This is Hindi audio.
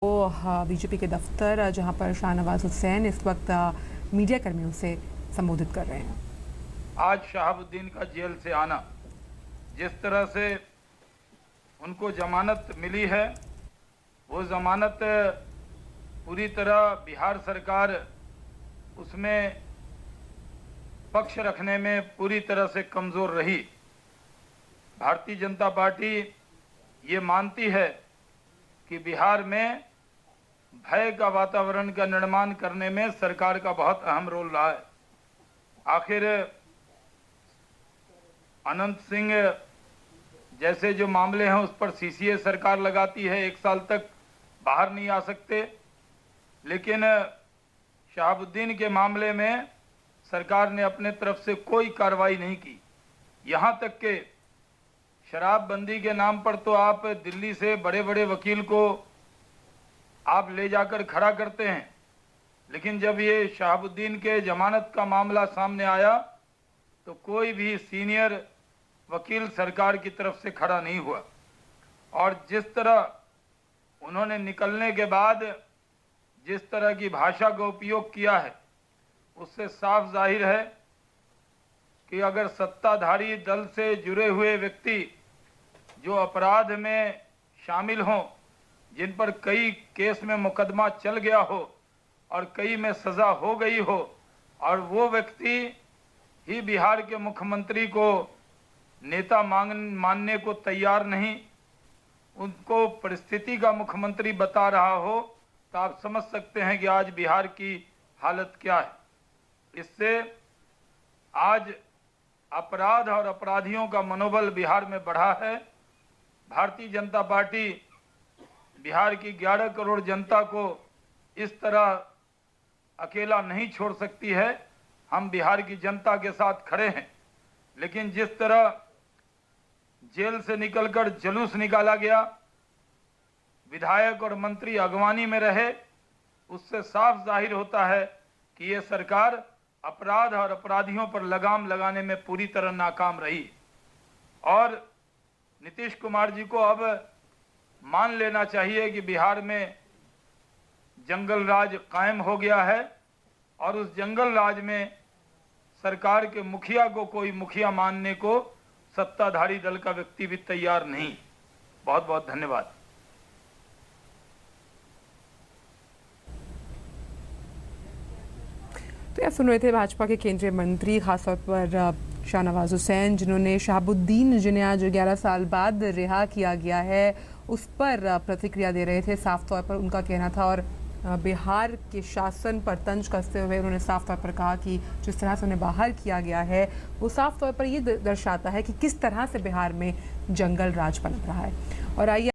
बीजेपी के दफ्तर जहां पर शाहनवाज हुसैन इस वक्त मीडिया कर्मियों से संबोधित कर रहे हैं। आज शहाबुद्दीन का जेल से आना, जिस तरह से उनको जमानत मिली है, वो जमानत पूरी तरह बिहार सरकार उसमें पक्ष रखने में पूरी तरह से कमज़ोर रही। भारतीय जनता पार्टी ये मानती है कि बिहार में भय का वातावरण का निर्माण करने में सरकार का बहुत अहम रोल रहा है। आखिर अनंत सिंह जैसे जो मामले हैं उस पर सीसीए सरकार लगाती है, 1 साल तक बाहर नहीं आ सकते, लेकिन शहाबुद्दीन के मामले में सरकार ने अपने तरफ से कोई कार्रवाई नहीं की। यहाँ तक कि शराबबंदी के नाम पर तो आप दिल्ली से बड़े बड़े वकील को आप ले जाकर खड़ा करते हैं, लेकिन जब ये शहाबुद्दीन के जमानत का मामला सामने आया तो कोई भी सीनियर वकील सरकार की तरफ से खड़ा नहीं हुआ। और जिस तरह उन्होंने निकलने के बाद जिस तरह की भाषा का उपयोग किया है, उससे साफ जाहिर है कि अगर सत्ताधारी दल से जुड़े हुए व्यक्ति जो अपराध में शामिल हों, जिन पर कई केस में मुकदमा चल गया हो और कई में सज़ा हो गई हो, और वो व्यक्ति ही बिहार के मुख्यमंत्री को नेता मानने को तैयार नहीं, उनको परिस्थिति का मुख्यमंत्री बता रहा हो, तो आप समझ सकते हैं कि आज बिहार की हालत क्या है। इससे आज अपराध और अपराधियों का मनोबल बिहार में बढ़ा है। भारतीय जनता पार्टी बिहार की 11 करोड़ जनता को इस तरह अकेला नहीं छोड़ सकती है। हम बिहार की जनता के साथ खड़े हैं, लेकिन जिस तरह जेल से निकलकर जुलूस निकाला गया, विधायक और मंत्री अगवानी में रहे, उससे साफ जाहिर होता है कि ये सरकार अपराध और अपराधियों पर लगाम लगाने में पूरी तरह नाकाम रही। और नीतीश कुमार जी को अब मान लेना चाहिए कि बिहार में जंगल राज कायम हो गया है, और उस जंगल राज में सरकार के मुखिया को कोई मुखिया मानने को सत्ताधारी दल का व्यक्ति भी तैयार नहीं। बहुत बहुत धन्यवाद। तो यह सुन रहे थे भाजपा के केंद्रीय मंत्री, खासतौर पर शाहनवाज हुसैन, जिन्होंने शहाबुद्दीन, जिन्हें आज 11 साल बाद रिहा किया गया है, उस पर प्रतिक्रिया दे रहे थे। साफ तौर पर उनका कहना था, और बिहार के शासन पर तंज कसते हुए उन्होंने साफ तौर पर कहा कि जिस तरह से उन्हें बाहर किया गया है वो साफ तौर पर ये दर्शाता है कि किस तरह से बिहार में जंगल राज पनप रहा है। और आइए